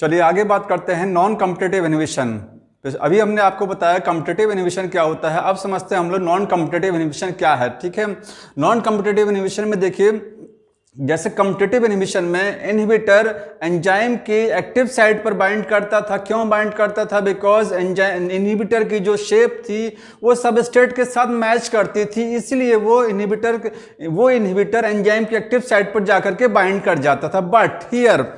चलिए आगे बात करते हैं नॉन कॉम्पिटिटिव इनहिबिशन। तो अभी हमने आपको बताया कॉम्पिटिटिव इनहिबिशन क्या होता है, अब समझते हैं हम लोग नॉन कॉम्पिटिटिव इनहिबिशन क्या है। ठीक है, नॉन कॉम्पिटिटिव इनहिबिशन में देखिए, जैसे कॉम्पिटिटिव इनहिबिशन में इनहिबिटर एंजाइम की एक्टिव साइट पर बाइंड करता था। क्यों बाइंड करता था? बिकॉज इनहिबिटर की जो शेप थी वो सबस्ट्रेट के साथ मैच करती थी, इसलिए वो इनहिबिटर एंजाइम की एक्टिव साइट पर जाकर के बाइंड कर जाता था। बट हियर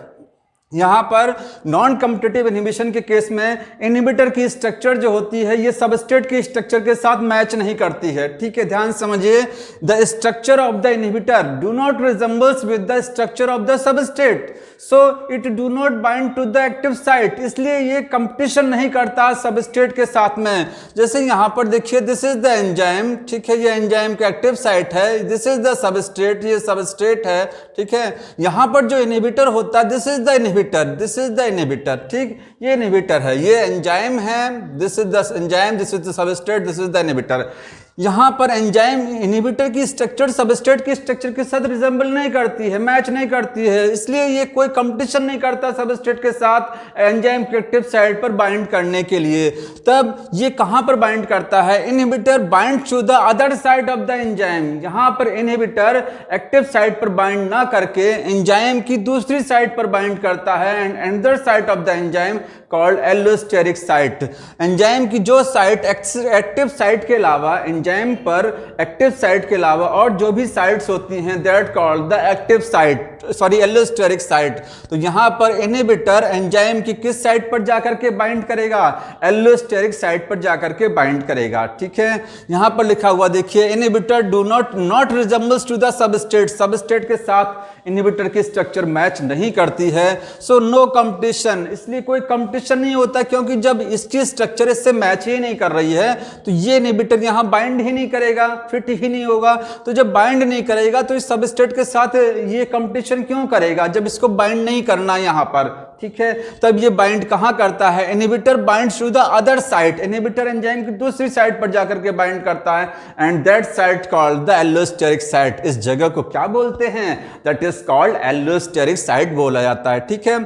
यहाँ पर नॉन कॉम्पिटिटिव इनहिबिशन के केस में इनहिबिटर की स्ट्रक्चर जो होती है ये सबस्ट्रेट की स्ट्रक्चर के साथ मैच नहीं करती है। ठीक है, ध्यान समझिए, the structure of the inhibitor do not resembles with the structure of the substrate, so it do not bind to the active site, इसलिए ये कंपटीशन नहीं करता सबस्ट्रेट के साथ में। जैसे यहाँ पर देखिए, दिस इज द एंजाइम, ठीक है, ये एंजाइम का एक्टिव साइट है, दिस इज द सबस्ट्रेट, ये सबस्ट्रेट है। ठीक है, यहाँ पर जो इनहिबिटर होता है, this is the inhibitor, this is the inhibitor, ठीक, ये इनहिबिटर है, ये एंजाइम है, this is the enzyme, this is the substrate, this is the inhibitor. यहां पर एंजाइम इनहिबिटर की स्ट्रक्चर सबस्ट्रेट की स्ट्रक्चर के साथ रिजेंबल नहीं करती है, मैच नहीं करती है, इसलिए ये कोई कंपटीशन नहीं करता सबस्ट्रेट के साथ एंजाइम के एक्टिव साइट पर बाइंड करने के लिए। तब ये कहां पर बाइंड करता है? Inhibitor bind to the other side of the enzyme. यहां पर इनहिबिटर एक्टिव साइट पर बाइंड ना करके एंजाइम की दूसरी साइड पर बाइंड करता है, and another side of the enzyme called allosteric site. Enzyme की जो साइट एक्टिव साइट के अलावा, एंजाइम पर एक्टिव साइट के अलावा और जो भी साइट्स होती हैं, that called the active site, sorry allosteric site. तो यहां पर इनहिबिटर एंजाइम की किस साइट पर जाकर के बाइंड करेगा? एलोस्टेरिक साइट पर जाकर के बाइंड करेगा। ठीक है, यहां पर लिखा हुआ देखिए, inhibitor do not resembles to the substrate, substrate के साथ इनहिबिटर की स्ट्रक्चर मैच नहीं करती है, सो नो कंपटीशन, इसलिए कोई कंपटीशन नहीं होता, क्योंकि जब इसकी स्ट्रक्चर इससे मैच ही नहीं कर रही है तो ये इनहिबिटर यहां बाइंड ही नहीं करेगा, फिट ही नहीं होगा। तो जब बाइंड नहीं करेगा तो इस सबस्ट्रेट के साथ ये कंपटीशन क्यों करेगा जब इसको बाइंड नहीं करना यहां पर। ठीक है, तब ये बाइंड कहां करता है? Inhibitor binds to the other site, inhibitor enzyme की दूसरी साइड पर जाकर के बाइंड करता है, and that site called the allosteric site. इस जगह को क्या बोलते हैं? That is called allosteric site बोला जाता है। ठीक है,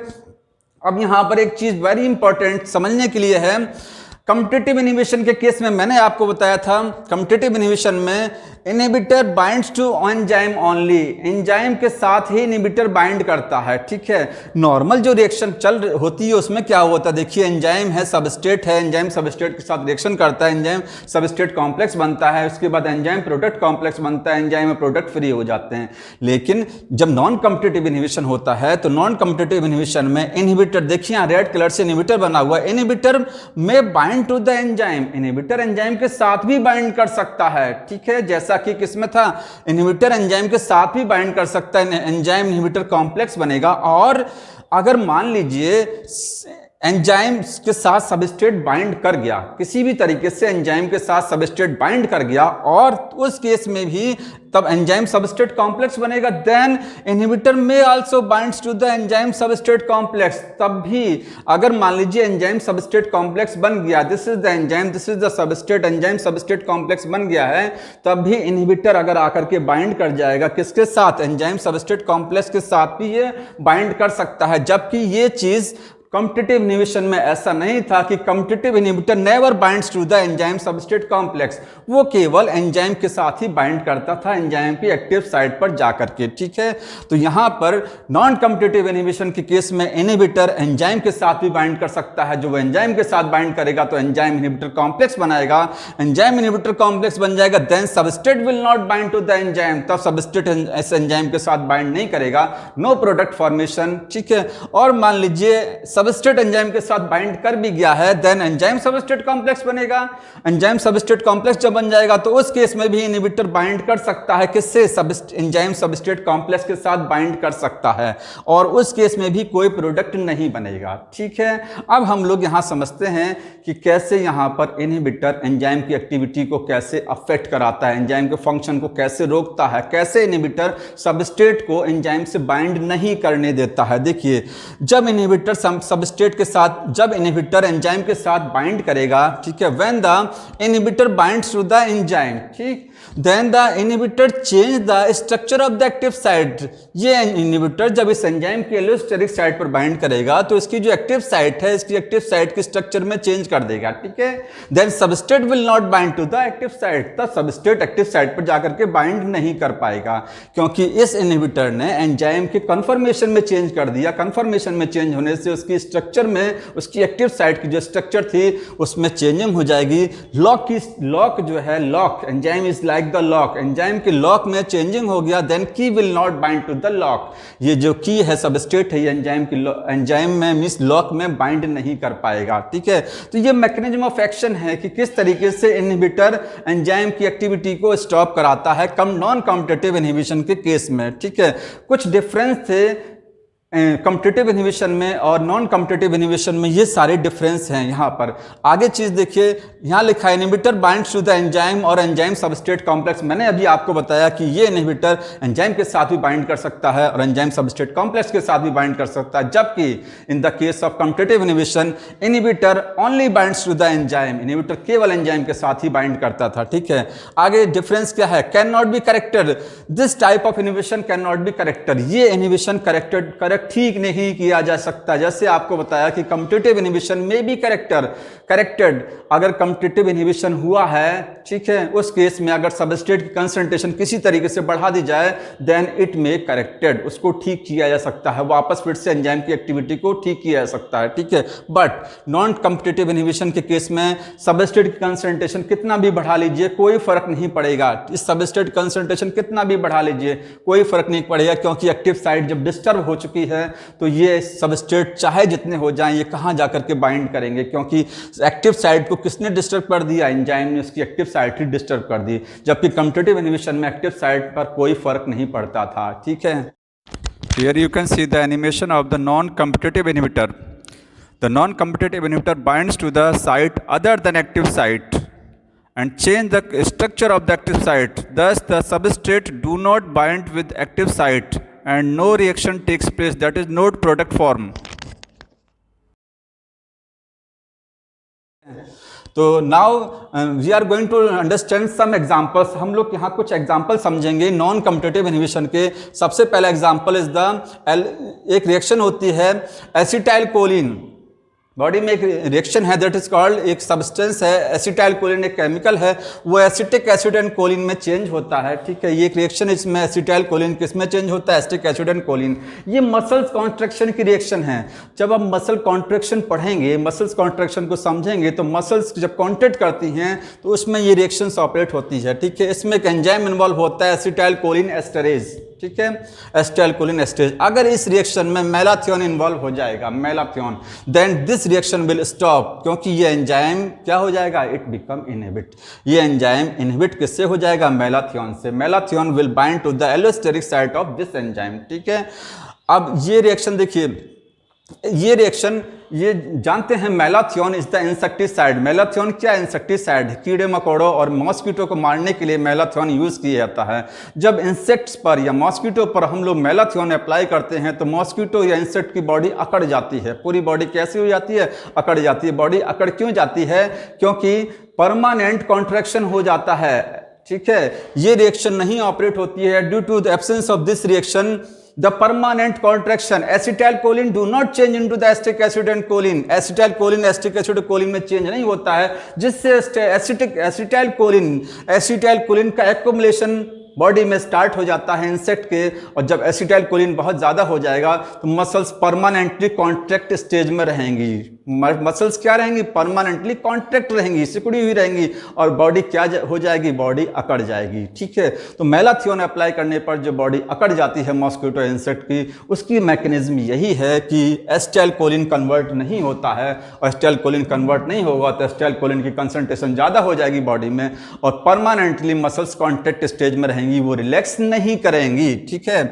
अब यहां पर एक चीज वेरी इंपॉर्टेंट समझने के लिए है। कॉम्पिटिटिव इनहिबिशन के केस में मैंने आपको बताया था, कॉम्पिटिटिव इनहिबिशन में inhibitor binds to enzyme only, enzyme के साथ ही इनहिबिटर बाइंड करता है। ठीक है, नॉर्मल जो रिएक्शन होती है उसमें क्या होता है? देखिए, एंजाइम है, सबस्ट्रेट है, एंजाइम सबस्ट्रेट के साथ रिएक्शन करता है, एंजाइम सबस्ट्रेट कॉम्प्लेक्स बनता है, उसके बाद एंजाइम प्रोडक्ट कॉम्प्लेक्स बनता है, एंजाइम में प्रोडक्ट फ्री हो जाते हैं। लेकिन जब नॉन कॉम्पिटिटिव इनहिबिशन होता है तो नॉन कॉम्पिटिटिव इनहिबिशन में इनहिबिटर, देखिए यहाँ रेड कलर से इनहिबिटर बना हुआ है, इनहिबिटर में bind to the enzyme, inhibitor enzyme के साथ भी बाइंड कर सकता है। ठीक है, जैसा कि किसमें था, इनहिबिटर एंजाइम के साथ भी बाइंड कर सकता है, एंजाइम इनहिबिटर कॉम्प्लेक्स बनेगा। और अगर मान लीजिए एंजाइम के साथ सबस्ट्रेट बाइंड कर गया, किसी भी तरीके से एंजाइम के साथ सबस्ट्रेट बाइंड कर गया, और उस केस में भी तब एंजाइम सबस्ट्रेट कॉम्प्लेक्स बनेगा, देन इनहिबिटर में also binds to the enzyme substrate complex. तब भी अगर मान लीजिए एंजाइम सबस्ट्रेट कॉम्प्लेक्स बन गया, this is the enzyme, this is the substrate, enzyme substrate complex बन गया है, तब भी इनहिबिटर अगर आकर के बाइंड कर जाएगा किसके साथ? एंजाइम सबस्ट्रेट कॉम्प्लेक्स के साथ भी ये बाइंड कर सकता है। जबकि ये चीज कॉम्पिटिटिव इनहिबिशन में ऐसा नहीं था कि competitive inhibitor never binds to the enzyme substrate complex, वो केवल एंजाइम के साथ ही बाइंड करता था एंजाइम की एक्टिव साइट पर जाकर के। ठीक है, तो यहां पर नॉन कॉम्पिटिटिव इनहिबिशन के केस में इनहिबिटर एंजाइम के साथ भी बाइंड कर सकता है। जो वो एंजाइम के साथ बाइंड करेगा तो एंजाइम इनहिबिटर कॉम्प्लेक्स बनाएगा, एंजाइम इनहिबिटर कॉम्प्लेक्स बन जाएगा, then substrate will not bind to the enzyme, तब सबस्ट्रेट इस एंजाइम के साथ बाइंड नहीं करेगा, नो प्रोडक्ट फॉर्मेशन। ठीक है, और मान लीजिए सबस्ट्रेट एंजाइम के साथ बाइंड कर भी गया है, देन एंजाइम सबस्ट्रेट कॉम्प्लेक्स बनेगा। एंजाइम सबस्ट्रेट कॉम्प्लेक्स जब बन जाएगा तो उस केस में भी इनहिबिटर बाइंड कर सकता है, किससे? एंजाइम सबस्ट्रेट कॉम्प्लेक्स के साथ बाइंड कर सकता है, और उस केस में भी कोई प्रोडक्ट नहीं बनेगा। ठीक है, अब हम लोग यहां समझते हैं कि कैसे यहां पर इनहिबिटर एंजाइम की एक्टिविटी को कैसे अफेक्ट कराता है, एंजाइम के फंक्शन को कैसे रोकता है, कैसे इनहिबिटर सबस्ट्रेट को एंजाइम से बाइंड नहीं करने देता है। देखिए, जब इनहिबिटर सबस्ट्रेट के साथ, जब इनहिबिटर एंजाइम के साथ बाइंड करेगा, ठीक है, when the inhibitor binds to the enzyme, ठीक, then the inhibitor change the structure of the active site. ये इनहिबिटर जब इस एंजाइम के एलोस्टेरिक साइट पर बाइंड करेगा तो इसकी जो एक्टिव साइट है, इसकी एक्टिव साइट के स्ट्रक्चर में चेंज कर देगा, ठीक है। Then substrate will not bind to the active site, तब सबस्ट्रेट एक्टिव साइट पर जाकर के बाइंड नहीं कर पाएगा, क्योंकि इस इनहिबिटर ने एंजाइम के कन्फर्मेशन में चेंज कर दिया। कन्फर्मेशन में चेंज होने से उसकी स्ट्रक्चर में, उसकी एक्टिव साइट की जो स्ट्रक्चर थी उसमें चेंजिंग हो जाएगी। लॉक जो है, lock, enzyme is like the lock, enzyme के लॉक में चेंजिंग हो गया। Then key will not bind to the lock, ये जो की है सबस्ट्रेट है, ये एंजाइम में मींस लॉक में बाइंड नहीं कर पाएगा, ठीक है। तो ये मैकेनिज्म ऑफ एक्शन है कि किस तरीके से इनहिबिटर एंजाइम की एक्टिविटी को स्टॉप कराता है नॉन कॉम्पिटिटिव इनहिबिशन के केस में, ठीक है। कुछ डिफरेंस थे कॉम्पिटिटिव इनहिबिशन में और नॉन कॉम्पिटिटिव इनहिबिशन में, ये सारे डिफरेंस हैं यहाँ पर। आगे चीज देखिए, यहाँ लिखा है inhibitor binds to the enzyme और एंजाइम सबस्ट्रेट कॉम्प्लेक्स। मैंने अभी आपको बताया कि ये इनहिबिटर एंजाइम के साथ भी बाइंड कर सकता है और एंजाइम सबस्ट्रेट कॉम्प्लेक्स के साथ भी बाइंड कर सकता है, जबकि in the case of competitive inhibition inhibitor only binds to the enzyme, inhibitor केवल एंजाइम के साथ ही बाइंड करता था, ठीक है। आगे डिफरेंस क्या है, can not be corrected, this type of inhibition can not be corrected, ये इनहिबिशन करेक्ट ठीक नहीं किया जा सकता। जैसे आपको बताया कि कॉम्पिटिटिव इनहिबिशन में भी करेक्टेड, अगर कॉम्पिटिटिव इनहिबिशन हुआ है, ठीक है, उस केस में अगर सबस्ट्रेट की कंसंट्रेशन किसी तरीके से बढ़ा दी जाए, देन इट में करेक्टेड, उसको ठीक किया जा सकता है, वापस फिर से एंजाइम की एक्टिविटी को ठीक किया जा सकता है, ठीक है। बट नॉन कॉम्पिटिटिव इनहिबिशन के केस में सबस्ट्रेट की कंसंट्रेशन कितना भी बढ़ा लीजिए कोई फर्क नहीं पड़ेगा, इस सबस्ट्रेट कंसंट्रेशन कितना भी बढ़ा लीजिए कोई फर्क नहीं पड़ेगा, क्योंकि एक्टिव साइट जब डिस्टर्ब हो चुकी है तो ये सबस्ट्रेट चाहे जितने हो जाएं, ये कहाँ जाकर के बाइंड करेंगे, क्योंकि एक्टिव साइट को किसने डिस्टर्ब कर दिया, एंजाइम ने उसकी एक्टिव साइट ही डिस्टर्ब कर दी, जबकि कॉम्पिटिटिव इनहिबिशन में एक्टिव साइट पर कोई फर्क नहीं पड़ता था, ठीक है। Here you can see the animation of the non competitive inhibitor. The non competitive inhibitor binds to the site other than active site and change the structure of the active site. Thus, the substrate do not bind with active site and no reaction takes place, that is node product form. तो now we are going to understand some examples. हम लोग यहाँ कुछ example समझेंगे non competitive inhibition के। सबसे पहला example is एक रिएक्शन होती है एसिटाइल कोलिन, बॉडी में एक रिएक्शन है दैट इज कॉल्ड, एक सब्सटेंस है एसिटाइल कोलिन, एक केमिकल है, वो एसिटिक एसिड एंड कोलिन में चेंज होता है, ठीक है। ये एक रिएक्शन, इसमें एसिटाइल कोलिन किस में चेंज होता है, एसिटिक एसिड एंड कोलिन। ये मसल्स कॉन्ट्रैक्शन की रिएक्शन है। जब आप मसल कॉन्ट्रैक्शन पढ़ेंगे, मसल्स कॉन्ट्रैक्शन को समझेंगे, तो मसल्स जब कॉन्ट्रैक्ट करती हैं तो उसमें ये रिएक्शन ऑपरेट होती है, ठीक है। इसमें एक एंजाइम इन्वॉल्व होता है एसिटाइल कोलिन एस्टरेज, ठीक है, एसिटाइल कोलिन एस्टरेज। अगर इस रिएक्शन में मेलाथियोन इन्वॉल्व हो जाएगा, malathion, then this reaction will stop, क्योंकि ये एंजाइम क्या हो जाएगा, इट बिकम इनहिबिट। ये एंजाइम इनहिबिट किससे हो जाएगा, मेलाथियोन से। Malathion will bind to the allosteric site of this enzyme, ठीक है। अब ये रिएक्शन देखिए, ये रिएक्शन, ये जानते हैं मेलाथियोन इज द इंसेक्टिसाइड। मेलाथियोन क्या इंसेक्टिसाइड है, कीड़े मकोड़ों और मॉस्किटो को मारने के लिए मेलाथियोन यूज किया जाता है। जब इंसेक्ट्स पर या मॉस्किटो पर हम लोग मेलाथियोन अप्लाई करते हैं तो मॉस्किटो या इंसेक्ट की बॉडी अकड़ जाती है। पूरी बॉडी कैसी हो जाती है, अकड़ जाती है। बॉडी अकड़ क्यों जाती है, क्योंकि परमानेंट कॉन्ट्रैक्शन हो जाता है, ठीक है। ये रिएक्शन नहीं ऑपरेट होती है due to the absence of this reaction, the permanent contraction, acetylcholine do not change into the acetic acid and choline, acetylcholine acetic acid choline में चेंज नहीं होता है, जिससे एसिटाइल का एक्युमुलेशन बॉडी में स्टार्ट हो जाता है इंसेक्ट के, और जब एसिटाइल कोलिन बहुत ज़्यादा हो जाएगा तो मसल्स परमानेंटली कॉन्ट्रैक्ट स्टेज में रहेंगी। मसल्स क्या रहेंगी, परमानेंटली कॉन्ट्रैक्ट रहेंगी, सिकुड़ी हुई रहेंगी, और बॉडी क्या हो जाएगी, बॉडी अकड़ जाएगी, ठीक है। तो मेलाथियोन अप्लाई करने पर जो बॉडी अकड़ जाती है मॉस्किटो इंसेक्ट की, उसकी मैकेनिज्म यही है कि एसिटाइल कोलिन कन्वर्ट नहीं होता है, और एसिटाइल कोलिन कन्वर्ट नहीं होगा तो एसिटाइल कोलिन की कंसंट्रेशन ज़्यादा हो जाएगी बॉडी में, और परमानेंटली मसल्स कॉन्ट्रैक्ट स्टेज में रहेंगी, वो रिलैक्स नहीं करेंगी, ठीक है।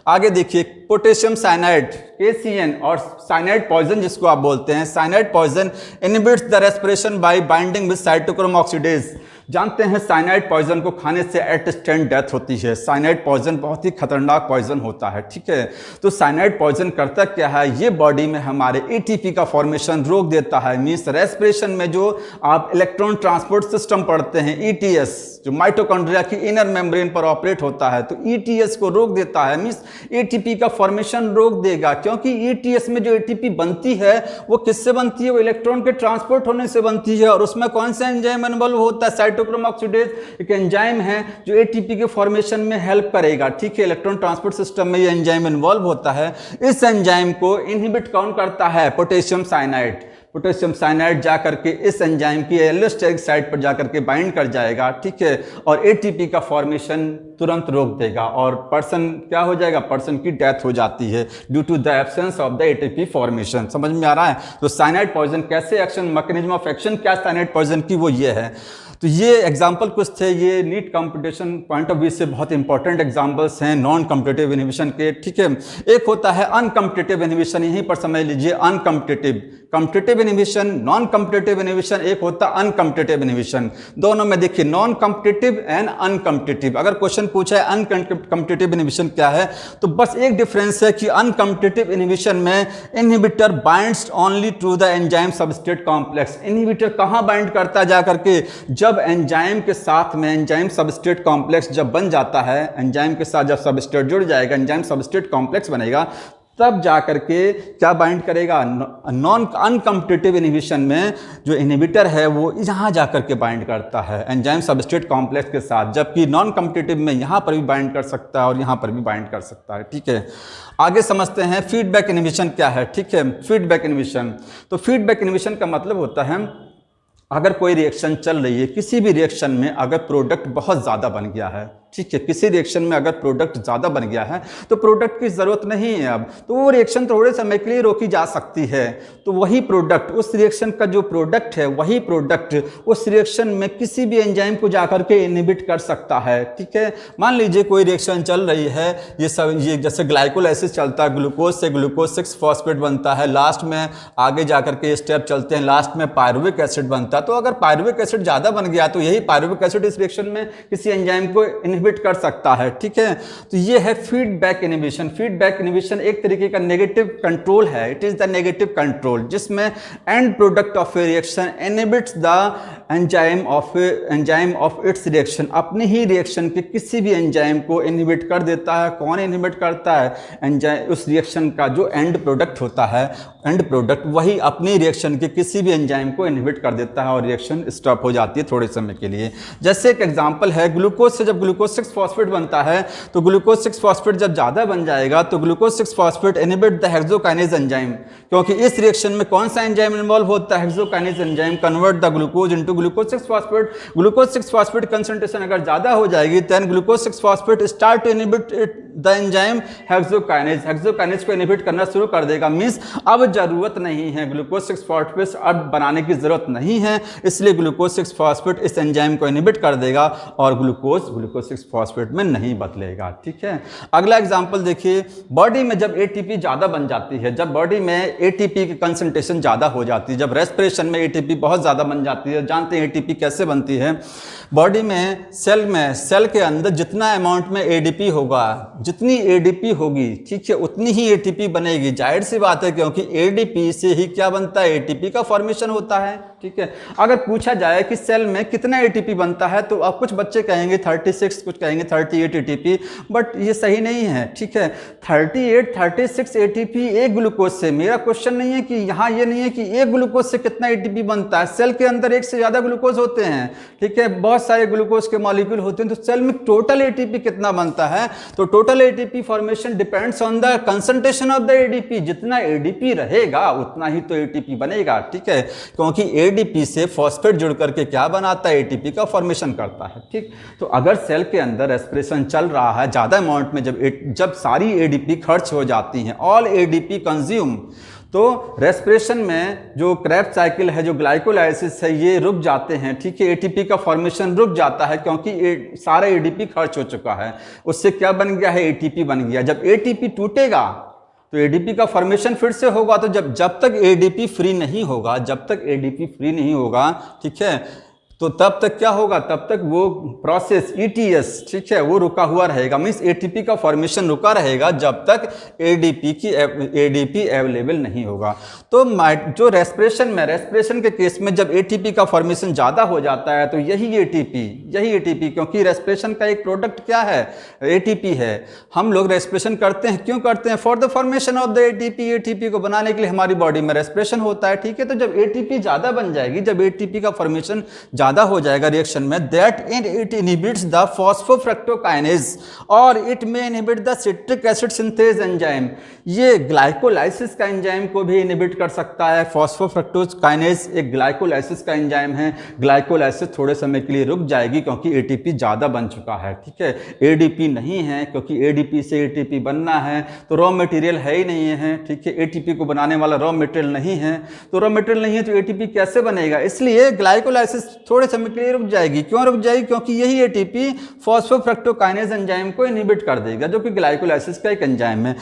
आगे देखिए, पोटेशियम साइनाइड KCN और साइनाइड पॉइजन जिसको आप बोलते हैं, cyanide poison inhibits the respiration by binding with cytochrome oxidase. जानते हैं साइनाइड पॉइजन को खाने से एट स्टैंड डेथ होती है। साइनाइड पॉइजन बहुत ही खतरनाक पॉइजन होता है, ठीक है। तो साइनाइड पॉइजन करता क्या है, ये बॉडी में हमारे ATP का फॉर्मेशन रोक देता है, मीन्स रेस्पिरेशन में जो आप इलेक्ट्रॉन ट्रांसपोर्ट सिस्टम पढ़ते हैं ETS, जो माइटोकॉन्ड्रिया की इनर मेम्ब्रेन पर ऑपरेट होता है, तो ईटीएस को रोक देता है, मींस एटीपी का फॉर्मेशन रोक देगा, क्योंकि ईटीएस में जो एटीपी बनती है वो किससे बनती है, वो इलेक्ट्रॉन के ट्रांसपोर्ट होने से बनती है। और उसमें कौन सा एंजाइम इन्वॉल्व होता है, साइटोक्रोम ऑक्सीडेज एक एंजाइम है जो एटीपी के फॉर्मेशन में हेल्प करेगा, ठीक है, इलेक्ट्रॉन ट्रांसपोर्ट सिस्टम में ये एंजाइम इन्वॉल्व होता है। इस एंजाइम को इनहिबिट कौन करता है, पोटेशियम साइनाइड। पोटेशियम साइनाइड जा करके इस एंजाइम की एलोस्टेरिक साइट पर जाकर के बाइंड कर जाएगा, ठीक है, और एटीपी का फॉर्मेशन तुरंत रोक देगा और पर्सन क्या हो जाएगा, पर्सन की डेथ हो जाती है due to the absence of the ATP formation. समझ में आ रहा है। तो साइनाइड पॉइजन कैसे एक्शन, मैकेनिज्म ऑफ एक्शन क्या साइनाइड पॉइजन की, वो ये है। तो ये एग्जाम्पल कुछ थे, ये NEET competition point of view से बहुत इंपॉर्टेंट एग्जाम्पल्स हैं नॉन कम्पिटिटिव इनहिबिशन के, ठीक है। एक होता है अनकम्पिटिटिव इनहिबिशन, यहीं पर समझ लीजिए, uncompetitive, competitive inhibition, non competitive inhibition, एक होता है अनकम्पिटिटिव इनहिबिशन। दोनों में देखिए नॉन कम्पिटिटिव एंड अनकम्पिटिटिव। अगर क्वेश्चन पूछा है अनकम्पिटिटिव इनहिबिशन क्या है, तो बस एक डिफरेंस है कि अनकम्पिटिटिव इनहिबिशन में inhibitor binds only to the enzyme substrate complex. Inhibitor कहाँ बाइंड करता है, जाकर के जब एंजाइम के साथ में एंजाइम सबस्ट्रेट कॉम्प्लेक्स जब बन जाता है, एंजाइम के साथ जब सबस्ट्रेट जुड़ जाएगा, एंजाइम सबस्ट्रेट कॉम्प्लेक्स बनेगा, तब जाकर के क्या बाइंड करेगा, नॉन अनकम्पिटिटिव इनहिबिशन में जो इनहिबिटर है वो यहाँ जाकर के बाइंड करता है एंजाइम सबस्ट्रेट कॉम्प्लेक्स के साथ, जबकि नॉन कम्पिटिटिव में यहाँ पर भी बाइंड कर सकता है और यहाँ पर भी बाइंड कर सकता है, ठीक है। आगे समझते हैं फीडबैक इनहिबिशन क्या है, ठीक है। फीडबैक इनहिबिशन, तो फीडबैक इनहिबिशन का मतलब होता है अगर कोई रिएक्शन चल रही है, किसी भी रिएक्शन में अगर प्रोडक्ट बहुत ज़्यादा बन गया है, ठीक है, किसी रिएक्शन में अगर प्रोडक्ट ज़्यादा बन गया है तो प्रोडक्ट की ज़रूरत नहीं है अब, तो वो रिएक्शन थोड़े समय के लिए रोकी जा सकती है। तो वही प्रोडक्ट, उस रिएक्शन का जो प्रोडक्ट है, वही प्रोडक्ट उस रिएक्शन में किसी भी एंजाइम को जाकर के इनहिबिट कर सकता है, ठीक है। मान लीजिए कोई रिएक्शन चल रही है, ये जैसे ग्लाइकोलाइसिस चलता है, ग्लूकोज से ग्लूकोज 6 फॉस्फेट बनता है, लास्ट में आगे जाकर के स्टेप चलते हैं, लास्ट में पायरुविक एसिड बनता है। तो अगर पायरुविक एसिड ज़्यादा बन गया तो यही पायरुविक एसिड इस रिएक्शन में किसी एंजाइम को इनहिबिट कर सकता है, ठीक है। तो ये है फीडबैक इनहिबिशन। फीडबैक इनहिबिशन एक तरीके का नेगेटिव कंट्रोल है, it is the negative control, जिसमें end product of a reaction inhibits the enzyme of its reaction, अपनी ही रिएक्शन के किसी भी एंजाइम को इनहिबिट कर देता है। कौन इनहिबिट करता है, एंजाइम, उस रिएक्शन का जो एंड प्रोडक्ट होता है, एंड प्रोडक्ट वही अपनी रिएक्शन के किसी भी एंजाइम को इनहिबिट कर देता है और रिएक्शन स्टॉप हो जाती है थोड़े समय के लिए। जैसे एक एग्जांपल है, ग्लूकोज से जब ग्लूकोज 6 फॉस्फेट बनता है, तो ग्लूकोज 6 फॉस्फेट जब ज़्यादा बन जाएगा तो glucose 6 phosphate inhibit the hexokinase enzyme, क्योंकि इस रिएक्शन में कौन सा एंजाइम इन्वॉल्व होता है, hexokinase enzyme convert the glucose into glucose 6 phosphate. Glucose 6 phosphate concentration अगर ज़्यादा हो जाएगी, then glucose 6 phosphate start to inhibit the enzyme hexokinase, hexokinase को इनहिबिट करना शुरू कर देगा। मींस अब जरूरत नहीं है, ग्लूकोज 6 फॉस्फेट अब बनाने की जरूरत नहीं है, इसलिए ग्लूकोज 6 फॉस्फेट इस एंजाइम को इनहिबिट कर देगा और ग्लूकोज 6 फॉस्फेट में नहीं बदलेगा, ठीक है। अगला एग्जांपल देखिए, बॉडी में जब एटीपी ज़्यादा बन जाती है, जब बॉडी में एटीपी की कंसंट्रेशन ज़्यादा हो जाती है, जब रेस्पिरेशन में एटीपी बहुत ज़्यादा बन जाती है, जानते हैं एटीपी कैसे बनती है, बॉडी में सेल के अंदर जितना अमाउंट में एडीपी होगा, जितनी एडीपी होगी, ठीक है, उतनी ही एटीपी बनेगी। जाहिर सी बात है, क्योंकि एडीपी से ही क्या बनता है, एटीपी का फॉर्मेशन होता है, ठीक है। अगर पूछा जाए कि सेल में कितना एटीपी बनता है, तो अब कुछ बच्चे कहेंगे 36, कुछ कहेंगे 38 एटीपी, बट ये सही नहीं है, ठीक है। 36 एटीपी एक ग्लूकोज से, मेरा क्वेश्चन नहीं है कि यहाँ ये नहीं है कि एक ग्लूकोज से कितना एटीपी बनता है, सेल के अंदर एक से ज़्यादा ग्लूकोज होते हैं, ठीक है, बहुत सारे ग्लूकोज के मॉलिक्यूल होते हैं, तो सेल में टोटल एटीपी कितना बनता है, तो total ATP formation depends on the concentration of the ADP, जितना एडीपी रहेगा उतना ही तो एटीपी बनेगा, ठीक है, क्योंकि एडीपी से फॉस्फेट जुड़ करके क्या बनाता है, एटीपी का फॉर्मेशन करता है, ठीक। तो अगर सेल के अंदर रेस्पिरेशन चल रहा है ज़्यादा अमाउंट में, जब सारी एडीपी खर्च हो जाती हैं, ऑल एडीपी कंज्यूम, तो रेस्पिरेशन में जो क्रेब्स साइकिल है, जो ग्लाइकोलाइसिस है, ये रुक जाते हैं, ठीक है, एटीपी का फॉर्मेशन रुक जाता है, क्योंकि सारा एडीपी खर्च हो चुका है। उससे क्या बन गया है, एटीपी बन गया। जब एटीपी टूटेगा तो एडीपी का फॉर्मेशन फिर से होगा। तो जब तक एडीपी फ्री नहीं होगा, ठीक है, तो तब तक क्या होगा, तब तक वो प्रोसेस ETS, ठीक है, वो रुका हुआ रहेगा, मीन्स ATP का फॉर्मेशन रुका रहेगा जब तक ADP अवेलेबल नहीं होगा। तो जो रेस्पिरेशन के केस में जब ATP का फॉर्मेशन ज़्यादा हो जाता है तो यही ATP, क्योंकि रेस्पिरेशन का एक प्रोडक्ट क्या है, ATP है। हम लोग रेस्पिरेशन करते हैं, क्यों करते हैं, for the formation of the ATP को बनाने के लिए हमारी बॉडी में रेस्पिरेशन होता है, ठीक है। तो जब ATP ज़्यादा बन जाएगी, जब ATP का फॉर्मेशन ज़्यादा हो जाएगा रिएक्शन में, दैट इट इनहिबिट्स द फॉस्फोफ्रक्टोकाइनेज और इट में inhibit the citric acid synthase enzyme. ये ग्लाइकोलाइसिस का एंजाइम को भी इनहिबिट कर सकता है। फॉस्फोफ्रक्टोकाइनेज एक ग्लाइकोलाइसिस का एंजाइम है। ग्लाइकोलाइसिस थोड़े समय के लिए रुक जाएगी क्योंकि ATP ज़्यादा बन चुका है, ठीक है। ADP नहीं है, क्योंकि ADP से ATP बनना है तो रॉ मटेरियल है ही नहीं है, ठीक है। ATP को बनाने वाला रॉ मटेरियल नहीं है, तो रॉ मटेरियल नहीं है तो ATP कैसे बनेगा, इसलिए ग्लाइकोलाइसिस थोड़े समय के लिए रुक जाएगी। क्यों रुक जाएगी, क्योंकि यही ATP फॉस्फोफ्रक्टोकाइनेज एंजाइम को इनहिबिट कर देगा, जो कि ग्लाइकोलाइसिस का एक एंजाइम है।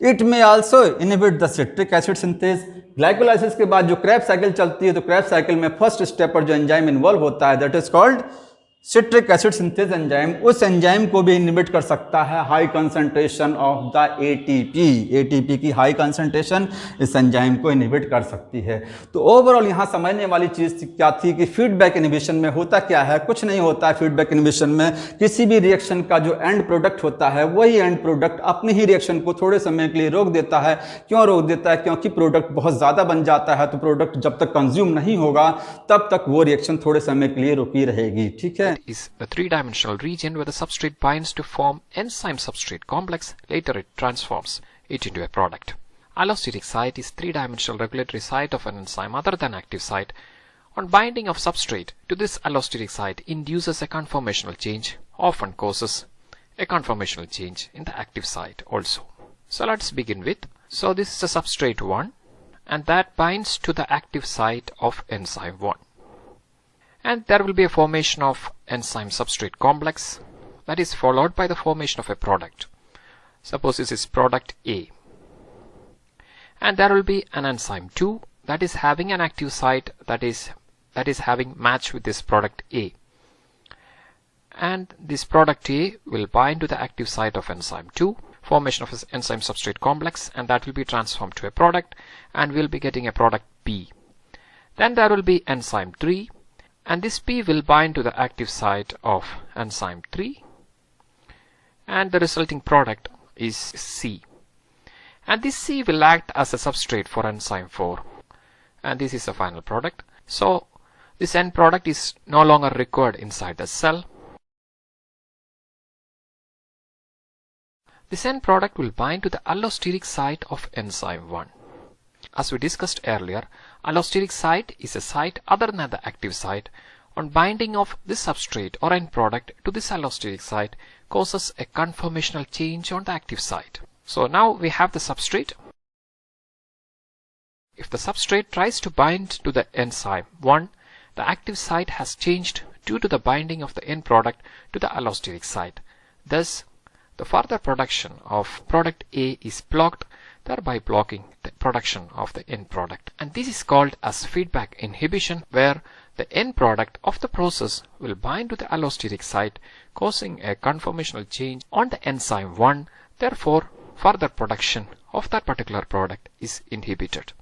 इट में also inhibit the citric acid synthase. Glycolysis के बाद जो क्रेब्स साइकिल चलती है, तो क्रेब्स साइकिल में फर्स्ट स्टेप पर जो एंजाइम इन्वॉल्व होता है that is called citric acid synthase enzyme. उस एंजाइम को भी इनहिबिट कर सकता है high concentration of the ATP की हाई कंसंट्रेशन इस एंजाइम को इनहिबिट कर सकती है। तो ओवरऑल यहाँ समझने वाली चीज़ क्या थी कि फीडबैक इनहिबिशन में होता क्या है, कुछ नहीं होता है। फीडबैक इनहिबिशन में किसी भी रिएक्शन का जो एंड प्रोडक्ट होता है, वही एंड प्रोडक्ट अपनी ही रिएक्शन को थोड़े समय के लिए रोक देता है। क्यों रोक देता है, क्योंकि प्रोडक्ट बहुत ज़्यादा बन जाता है, तो प्रोडक्ट जब तक कंज्यूम नहीं होगा तब तक वो रिएक्शन थोड़े समय के लिए रुकी रहेगी, ठीक है। Is the three-dimensional region where the substrate binds to form enzyme-substrate complex. Later it transforms it into a product. Allosteric site is three-dimensional regulatory site of an enzyme other than active site. On binding of substrate to this allosteric site induces a conformational change, often causes a conformational change in the active site also. So let's begin with, so this is a substrate 1 and that binds to the active site of enzyme 1. And there will be a formation of enzyme substrate complex that is followed by the formation of a product. Suppose this is product A. And there will be an enzyme 2 that is having an active site that is having match with this product A. And this product A will bind to the active site of enzyme 2, formation of this enzyme substrate complex, and that will be transformed to a product, and we'll be getting a product B. Then there will be enzyme 3. And this P will bind to the active site of enzyme 3 and the resulting product is C. And this C will act as a substrate for enzyme 4 and this is the final product. So this end product is no longer required inside the cell. This end product will bind to the allosteric site of enzyme 1. As we discussed earlier, allosteric site is a site other than the active site. On binding of this substrate or end product to this allosteric site causes a conformational change on the active site. So now we have the substrate. If the substrate tries to bind to the enzyme 1, the active site has changed due to the binding of the end product to the allosteric site. Thus, the further production of product A is blocked, thereby blocking the production of the end product. And this is called as feedback inhibition, where the end product of the process will bind to the allosteric site, causing a conformational change on the enzyme 1. Therefore, further production of that particular product is inhibited.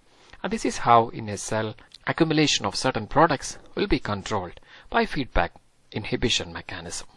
And this is how in a cell accumulation of certain products will be controlled by feedback inhibition mechanism.